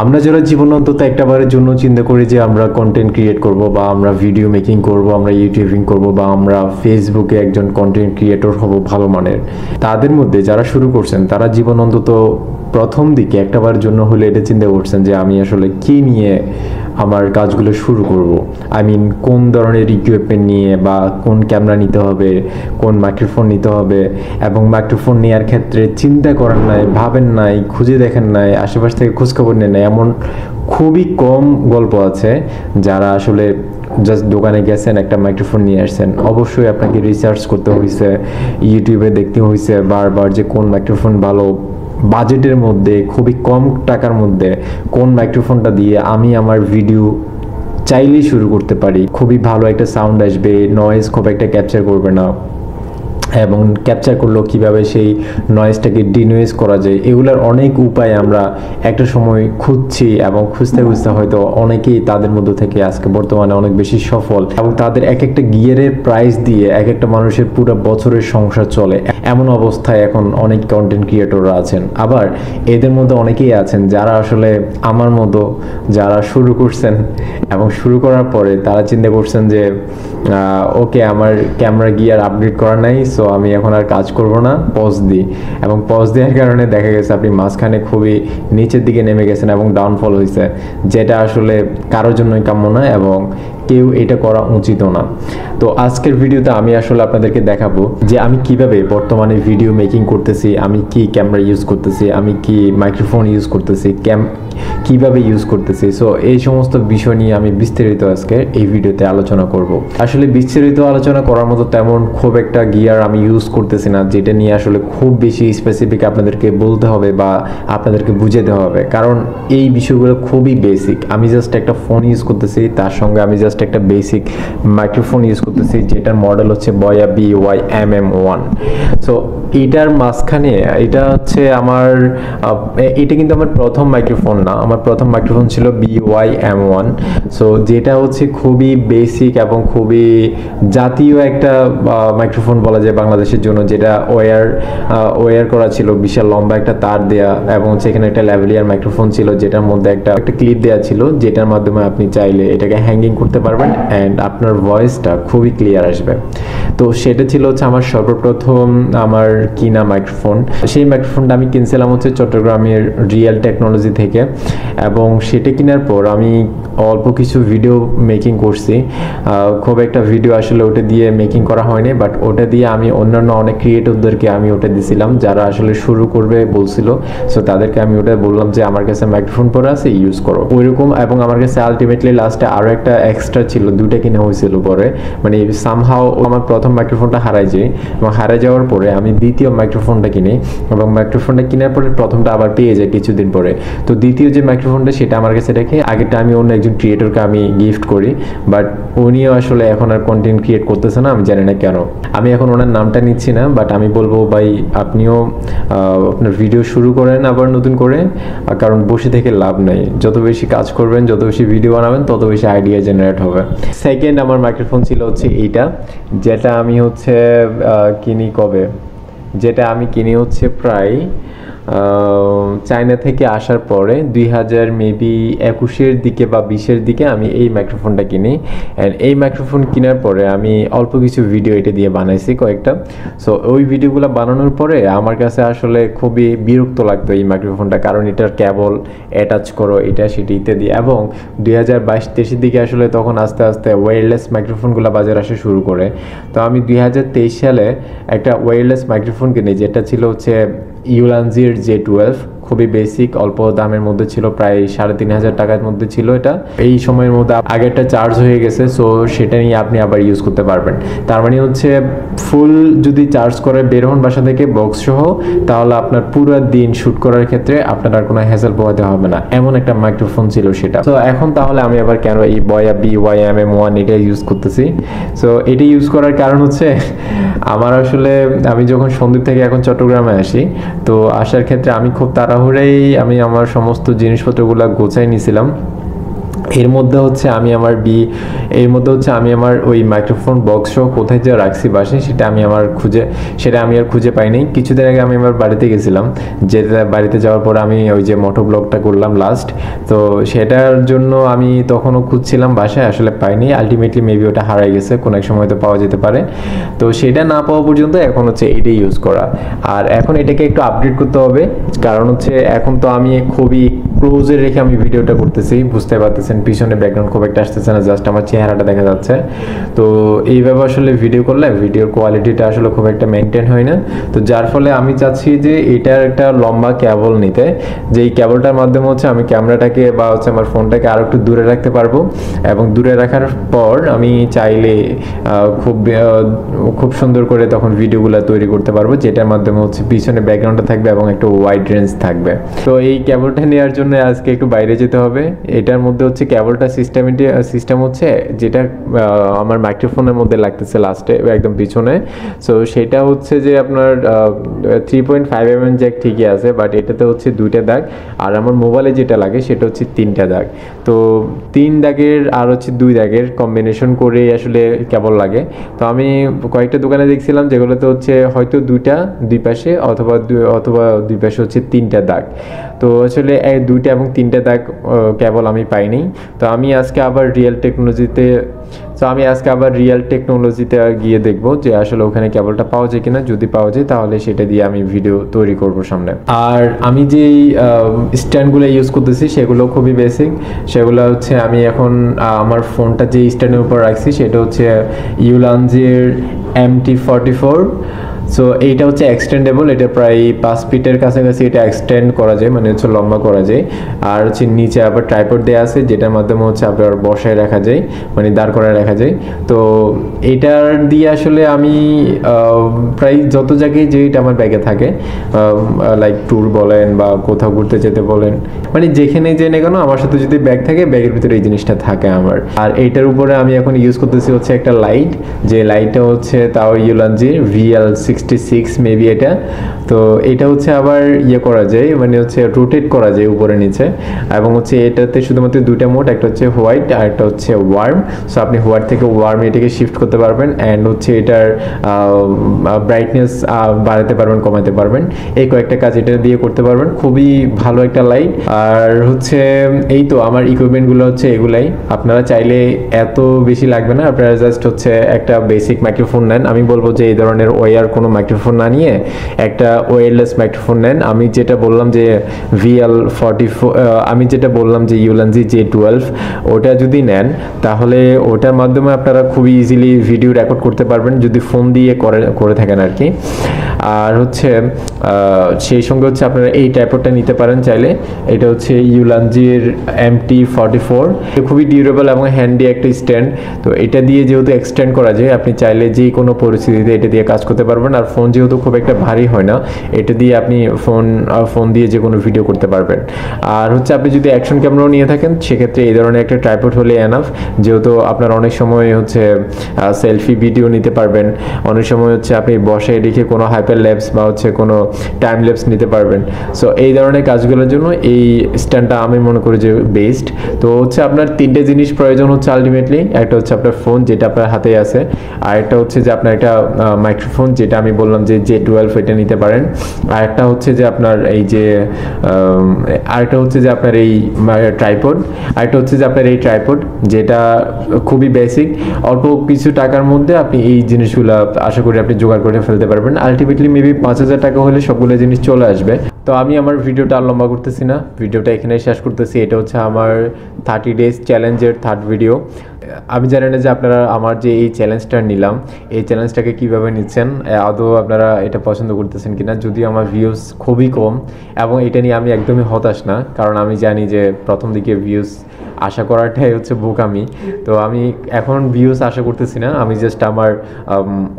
আমরা যারা জীবনে অন্তত একটাবারের জন্য চিন্তা করি যে আমরা কন্টেন্ট ক্রিয়েট করব বা আমরা ভিডিও মেকিং করব, আমরা ইউটিউবিং করব বা আমরা ফেসবুকে একজন কন্টেন্ট ক্রিয়েটর হব ভালো মানের, তাদের মধ্যে যারা শুরু করছেন তারা জীবন অন্তত প্রথম দিকে একটাবারের জন্য হলে এটা চিন্তা করছেন যে আমি আসলে কি নিয়ে আমার কাজগুলো শুরু করব। আই মিন কোন ধরনের ইকুইপমেন্ট নিয়ে বা কোন ক্যামেরা নিতে হবে, কোন মাইক্রোফোন নিতে হবে, এবং মাইক্রোফোন নেওয়ার ক্ষেত্রে চিন্তা করেন নাই, ভাবেন নাই, খুঁজে দেখেন নাই, আশেপাশ থেকে খোঁজখবর নেন নাই, এমন খুবই কম গল্প আছে যারা আসলে জাস্ট দোকানে গেছেন, একটা মাইক্রোফোন নিয়ে আসছেন। অবশ্যই আপনাকে রিসার্চ করতে হয়েছে, ইউটিউবে দেখতে হয়েছে বারবার যে কোন মাইক্রোফোন ভালো, বাজেটের মধ্যে খুবই কম টাকার মধ্যে কোন মাইক্রোফোনটা দিয়ে আমি আমার ভিডিও চাইলেই শুরু করতে পারি, খুবই ভালো একটা সাউন্ড আসবে, নয়েজ খুব একটা ক্যাপচার করবে না, এবং ক্যাপচার করলেও কীভাবে সেই নয়েজটাকে ডিনয়েজ করা যায়, এগুলোর অনেক উপায় আমরা একটা সময় খুঁজছি এবং খুঁজতে খুঁজতে হয়তো অনেকেই তাদের মধ্যে থেকে আজকে বর্তমানে অনেক বেশি সফল, এবং তাদের এক একটা গিয়ারের প্রাইস দিয়ে এক একটা মানুষের পুরো বছরের সংসার চলে। এমন অবস্থায় এখন অনেক কন্টেন্ট ক্রিয়েটররা আছেন। আবার এদের মধ্যে অনেকেই আছেন যারা আসলে আমার মতো যারা শুরু করছেন এবং শুরু করার পরে তারা চিন্তা করছেন যে ওকে, আমার ক্যামেরা গিয়ার আপডেট করা নাই, সো আমি এখন আর কাজ করব না, পজ দিই। এবং পজ দেওয়ার কারণে দেখা গেছে আপনি মাঝখানে খুবই নিচের দিকে নেমে গেছেন এবং ডাউনফল হয়েছে, যেটা আসলে কারোর জন্যই কাম্য না এবং কেউ এটা করা উচিত না। তো আজকের ভিডিওতে আমি আসলে আপনাদেরকে দেখাবো যে আমি কিভাবে বর্তমানে ভিডিও মেকিং করতেছি, আমি কি ক্যামেরা ইউজ করতেছি, আমি কি মাইক্রোফোন ইউজ করতেছি, কিভাবে ইউজ করতেছি। সো এই সমস্ত বিষয় নিয়ে আমি বিস্তারিত আজকে এই ভিডিওতে আলোচনা করব। আসলে বিস্তারিত আলোচনা করার মতো তেমন খুব একটা গিয়ার আমি ইউজ করতেছি না যেটা নিয়ে আসলে খুব বেশি স্পেসিফিক আপনাদেরকে বলতে হবে বা আপনাদেরকে বুঝাতে হবে, কারণ এই বিষয়গুলো খুবই বেসিক। আমি জাস্ট একটা ফোন ইউজ করতেছি, তার সঙ্গে আমি জাস্ট একটা বেসিক মাইক্রোফোন ইউজ করতেছি যেটার মডেল হচ্ছে বয়া BY-MM1। সো এটার মাঝখানে এটা হচ্ছে আমার এটা কিন্তু আমার প্রথম মাইক্রোফোন না, আমার প্রথম মাইক্রোফোন ছিল BY-M1। সো যেটা হচ্ছে খুবই বেসিক এবং খুবই জাতীয় একটা মাইক্রোফোন বলা যায় বাংলাদেশের জন্য, যেটা ওয়্যার করা ছিল, বিশাল লম্বা একটা তার দেয়া, এবং সেখানে একটা ল্যাভেলিয়ার মাইক্রোফোন ছিল যেটার মধ্যে একটা ক্লিপ দেওয়া ছিল, যেটার মাধ্যমে আপনি চাইলে এটাকে হ্যাঙ্গিং করতে পারবেন অ্যান্ড আপনার ভয়েসটা খুবই ক্লিয়ার আসবে। তো সেটা ছিল হচ্ছে আমার সর্বপ্রথম আমার কিনা মাইক্রোফোন। সেই মাইক্রোফোনটা আমি কিনছিলাম হচ্ছে চট্টগ্রামের রিয়েল টেকনোলজি থেকে, এবং সেটা কেনার পর আমি অল্প কিছু ভিডিও মেকিং করছি। খুব একটা ভিডিও আসলে ওটা দিয়ে মেকিং করা হয়নি, বাট ওটা দিয়ে আমি অন্যান্য অনেক ক্রিয়েটরদেরকে আমি ওটা দিছিলাম যারা আসলে শুরু করবে বলছিল। সো তাদেরকে আমি ওটা বললাম যে আমার কাছে মাইক্রোফোন পরে আছে, ইউজ করো ওইরকম। এবং আমার কাছে আলটিমেটলি লাস্টে আরও একটা এক্সট্রা ছিল, দুইটা কিনে হয়েছিল পরে, মানে সামহাও আমার প্রথম মাইক্রোফোনটা হারাই যায়, এবং হারাই যাওয়ার পরে আমি দ্বিতীয় মাইক্রোফোনটা কিনি, এবং মাইক্রোফোনটা কেনার পরে প্রথমটা আবার পেয়ে যায় কিছুদিন পরে। তো দ্বিতীয় যে মাইক্রোফোনটা সেটা আমার কাছে রেখে আগেরটা আমি অন্য একজন ক্রিয়েটরকে আমি গিফট করি, বাট উনিও আসলে এখন আর কন্টেন্ট ক্রিয়েট করতেছে না, আমি জানি না কেন। আমি এখন ওনার নামটা নিচ্ছি না, বাট আমি বলবো ভাই আপনিও আপনার ভিডিও শুরু করেন আবার নতুন করে, কারণ বসে থেকে লাভ নেই। যত বেশি কাজ করবেন, যত বেশি ভিডিও বানাবেন, তত বেশি আইডিয়া জেনারেট হবে। সেকেন্ড আমার মাইক্রোফোন ছিল হচ্ছে এইটা, যেটা আমি হচ্ছে কিনি হচ্ছে প্রায় চায়না থেকে আসার পরে 2000 মেবি 21-এর দিকে বা 20-এর দিকে আমি এই মাইক্রোফোনটা কিনি। অ্যান্ড এই মাইক্রোফোন কেনার পরে আমি অল্প কিছু ভিডিও এটা দিয়ে বানাইছি কয়েকটা। সো ওই ভিডিওগুলো বানানোর পরে আমার কাছে আসলে খুবই বিরক্ত লাগতো এই মাইক্রোফোনটা, কারণ এটার কেবল অ্যাটাচ করো, এটা সেটা ইত্যাদি। এবং 2022-23-এর দিকে আসলে তখন আস্তে আস্তে ওয়্যারলেস মাইক্রোফোনগুলো বাজারে আসা শুরু করে। তো আমি 2023 সালে একটা ওয়্যারলেস মাইক্রোফোন কিনি, যেটা ছিল হচ্ছে ইউলানজির J12, খুবই বেসিক, অল্প দামের মধ্যে ছিল, প্রায় 3500 টাকার মধ্যে ছিল এটা। এই সময়ের মধ্যে আগেরটা চার্জ হয়ে গেছে, সো সেটা নিয়ে আপনি আবার ইউজ করতে পারবেন। তার মানে হচ্ছে ফুল যদি চার্জ করে বের হন বাসা থেকে বক্স সহ, তাহলে আপনার পুরো দিন শ্যুট করার ক্ষেত্রে আপনার আর কোনো হ্যাসেল পোহাতে হবে না, এমন একটা মাইক্রোফোন ছিল সেটা। তো এখন তাহলে আমি আবার কেন এই বয়া BY-MM1 এটা ইউজ করতেছি? সো এটা ইউজ করার কারণ হচ্ছে আমার আসলে আমি যখন সন্দ্বীপ থেকে এখন চট্টগ্রামে আসি, তো আসার ক্ষেত্রে আমি খুব তাড়াহুড়াই আমি আমার সমস্ত জিনিসপত্রগুলো গোছাই নিয়েছিলাম। এর মধ্যে হচ্ছে আমি আমার ওই মাইক্রোফোন বক্সও কোথায় যে রাখছি বাসায় সেটা আমি আর খুঁজে পাইনি। কিছুদিন আগে আমি আমার বাড়িতে গেছিলাম, যেটা বাড়িতে যাওয়ার পর আমি ওই যে মোটো ব্লগটা করলাম লাস্ট, তো সেটার জন্য আমি তখনও খুঁজছিলাম বাসায়, আসলে পাইনি। আলটিমেটলি মেবি ওটা হারাই গেছে, কোনো এক সময় তো পাওয়া যেতে পারে। তো সেটা না পাওয়া পর্যন্ত এখন হচ্ছে এটাই ইউজ করা। আর এখন এটাকে একটু আপডেট করতে হবে, কারণ হচ্ছে এখন তো আমি খুবই ক্লোজে রেখে আমি ভিডিওটা করতেছি, বুঝতে পারতেছেন পিছনে ব্যাকগ্রাউন্ড খুব একটা আসতেছে না, জাস্ট আমার চেহারাটা দেখা যাচ্ছে। তো এইভাবে আসলে ভিডিও করলে ভিডিওর কোয়ালিটিটা আসলে খুব একটা মেনটেন হয় না। তো যার ফলে আমি চাচ্ছি যে এটার একটা লম্বা কেবল নিতে, যে এই কেবলটার মাধ্যমে হচ্ছে আমি ক্যামেরাটাকে বা হচ্ছে আমার ফোনটাকে আরও একটু দূরে রাখতে পারবো, এবং দূরে রাখার পর আমি চাইলে খুব সুন্দর করে তখন ভিডিওগুলো তৈরি করতে পারবো, যেটার মাধ্যমে হচ্ছে পিছনে ব্যাকগ্রাউন্ডটা থাকবে এবং একটু ওয়াইড রেঞ্জ থাকবে। তো এই কেবলটা নেওয়ার জন্য আজকে একটু বাইরে যেতে হবে। এটার মধ্যে হচ্ছে কেবলটা সিস্টেম হচ্ছে যেটা আমার মাইক্রোফোনের মধ্যে লাগতেছে লাস্টে একদম পিছনে। সো সেটা হচ্ছে যে আপনার 3.5 mm জ্যাক ঠিকই আছে, বাট এটাতে হচ্ছে 2টা দাগ, আর আমার মোবাইলে যেটা লাগে সেটা হচ্ছে 3টা দাগ। তো 3 দাগের আর হচ্ছে 2 দাগের কম্বিনেশন করে আসলে কেবল লাগে। তো আমি কয়েকটা দোকানে দেখছিলাম যেগুলোতে হচ্ছে হয়তো 2টা দুই পাশে, অথবা দুই পাশে হচ্ছে 3টা দাগ। তো আসলে 2টা এবং 3টা দাগ কেবল আমি পাইনি। তো আমি আজকে আবার রিয়েল টেকনোলজিতে গিয়ে দেখবো যে আসলে ওখানে কেবলটা পাওয়া যায় কিনা। যদি পাওয়া যায় তাহলে সেটা দিয়ে আমি ভিডিও তৈরি করব সামনে। আর আমি যেই স্ট্যান্ডগুলো ইউজ করতেছি সেগুলো খুবই বেসিক। সেগুলো হচ্ছে আমি এখন আমার ফোনটা যে স্ট্যান্ডের উপর রাখছি সেটা হচ্ছে ইউলানজির MT44। সো এইটা হচ্ছে এক্সটেন্ডেবল, এটা প্রায় 5 ফিটের কাছাকাছি এটা এক্সটেন্ড করা যায়, মানে হচ্ছে লম্বা করা যায়। আর হচ্ছে নিচে আবার ট্রাইপড দেওয়া আছে, যেটার মাধ্যমে হচ্ছে আপনার বসায় রাখা যায়, মানে দাঁড় করায় রাখা যায়। তো এটার দিয়ে আসলে আমি প্রায় যত জায়গায় যে এটা আমার ব্যাগে থাকে, লাইক ট্যুর বলেন বা কোথাও ঘুরতে যেতে বলেন, মানে যেখানে যে না কেন আমার সাথে যদি ব্যাগ থাকে, ব্যাগের ভিতরে এই জিনিসটা থাকে আমার। আর এইটার উপরে আমি এখন ইউজ করতেছি হচ্ছে একটা লাইট, যে লাইটটা হচ্ছে তাও ইউলানজি VL66 মেবি এটা। তো এটা হচ্ছে আবার করা যায়, মানে হচ্ছে রোটেট করা যায় উপরে নিচে, এবং হচ্ছে এটাতে শুধুমাত্র 2টা মোড, একটা হচ্ছে হোয়াইট আর একটা হচ্ছে ওয়ার্ম। সো আপনি হোয়াইট থেকে ওয়ার্ম এটাকে শিফট করতে পারবেন, অ্যান্ড হচ্ছে এটার ব্রাইটনেস বাড়াতে পারবেন, কমাতে পারবেন, এই কয়েকটা কাজ এটা দিয়ে করতে পারবেন। খুবই ভালো একটা লাইট। আর হচ্ছে এই তো আমার ইকুইপমেন্টগুলো হচ্ছে এগুলাই। আপনারা চাইলে এত বেশি লাগবে না, আপনারা জাস্ট হচ্ছে একটা বেসিক মাইক্রোফোন নেন। আমি বলবো যে এই ধরনের ওয়ার কোনো মাইক্রোফোন না নিয়ে একটা ওয়্যারলেস মাইক্রোফোন নেন। আমি যেটা বললাম যে ইউলানজি J12, ওটা যদি নেন তাহলে ওটার মাধ্যমে আপনারা খুবই ইজিলি ভিডিও রেকর্ড করতে পারবেন, যদি ফোন দিয়ে করে থাকেন আর কি। আর হচ্ছে সেই সঙ্গে হচ্ছে আপনারা এই ট্রাইপডটা নিতে পারেন চাইলে। এটা হচ্ছে ইউলানজির MT44, খুবই ডিউরেবল এবং হ্যান্ডি একটা স্ট্যান্ড। তো এটা দিয়ে যেহেতু এক্সটেন্ড করা যায়, আপনি চাইলে যে কোনো পরিস্থিতিতে এটা দিয়ে কাজ করতে পারবেন। আর ফোন যেহেতু খুব একটা ভারী হয় না, এটা দিয়ে আপনি ফোন দিয়ে যে কোনো ভিডিও করতে পারবেন। আর হচ্ছে আপনি যদি অ্যাকশন ক্যামেরাও নিয়ে থাকেন, সেক্ষেত্রে এই ধরনের একটা ট্রাইপড হলে এনাফ, যেহেতু আপনার অনেক সময় হচ্ছে সেলফি ভিডিও নিতে পারবেন, অনেক সময় হচ্ছে আপনি বসে রেখে কোনো হাইপার ল্যাপস বা হচ্ছে কোনো টাইম ল্যাপস নিতে পারবেন। সো এই ধরনের কাজগুলোর জন্য এই স্ট্যান্ডটা আমি মনে করি যে বেস্ট। তো হচ্ছে আপনার 3টে জিনিস প্রয়োজন হচ্ছে আলটিমেটলি। একটা হচ্ছে আপনার ফোন, যেটা আপনার হাতে আছে, আর একটা হচ্ছে যে আপনার একটা মাইক্রোফোন, যেটা আমি বললাম যে J12, এটা নিতে পারেন। আর একটা হচ্ছে যে আপনার এই যে ট্রাইপড, যেটা খুবই বেসিক। অল্প কিছু টাকার মধ্যে আপনি এই জিনিসগুলো আশা করি আপনি জোগাড় করে ফেলতে পারবেন। আলটিমেটলি মেবি 5,000 টাকা হলে সবগুলো জিনিস চলে আসবে। তো আমি আমার ভিডিওটা আর লম্বা করতেছি না, ভিডিওটা এখানেই শেষ করতেছি। এটা হচ্ছে আমার 30 ডেজ চ্যালেঞ্জের 3rd ভিডিও। আমি জানি না যে আপনারা আমার যে এই চ্যালেঞ্জটা নিলাম, এই চ্যালেঞ্জটাকে কীভাবে নিচ্ছেন, আদৌ আপনারা এটা পছন্দ করতেছেন কিনা। যদিও আমার ভিউজ খুবই কম, এবং এটা নিয়ে আমি একদমই হতাশ না, কারণ আমি জানি যে প্রথম দিকে ভিউজ আশা করাটাই হচ্ছে বোকামি। তো আমি এখন ভিউজ আশা করতেছি না, আমি জাস্ট আমার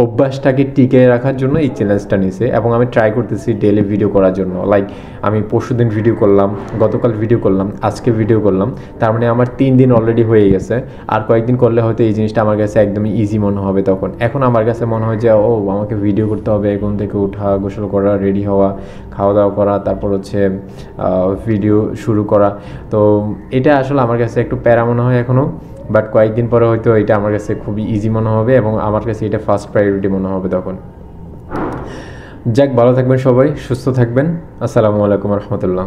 অভ্যাসটাকে টিকে রাখার জন্য এই চ্যালেঞ্জটা নিয়েছি, এবং আমি ট্রাই করতেছি ডেইলি ভিডিও করার জন্য। লাইক আমি পরশুদিন ভিডিও করলাম, গতকাল ভিডিও করলাম, আজকে ভিডিও করলাম, তার মানে আমার 3 দিন অলরেডি হয়ে গেছে। আর কয়েকদিন করলে হয়তো এই জিনিসটা আমার কাছে একদমই ইজি মনে হবে তখন। এখন আমার কাছে মনে হয় যে আমাকে ভিডিও করতে হবে, ঘুম থেকে ওঠা, গোসল করা, রেডি হওয়া, খাওয়া দাওয়া করা, তারপর হচ্ছে ভিডিও শুরু করা। তো এটা আসলে আমার কাছে একটু প্যারা মনে হয় এখনও, বাট কয়েকদিন পরে হয়তো এটা আমার কাছে খুবই ইজি মনে হবে এবং আমার কাছে এটা ফার্স্ট প্রায়োরিটি মনে হবে তখন। যাক, ভালো থাকবেন সবাই, সুস্থ থাকবেন। আসসালামু আলাইকুম রহমতুল্লাহ।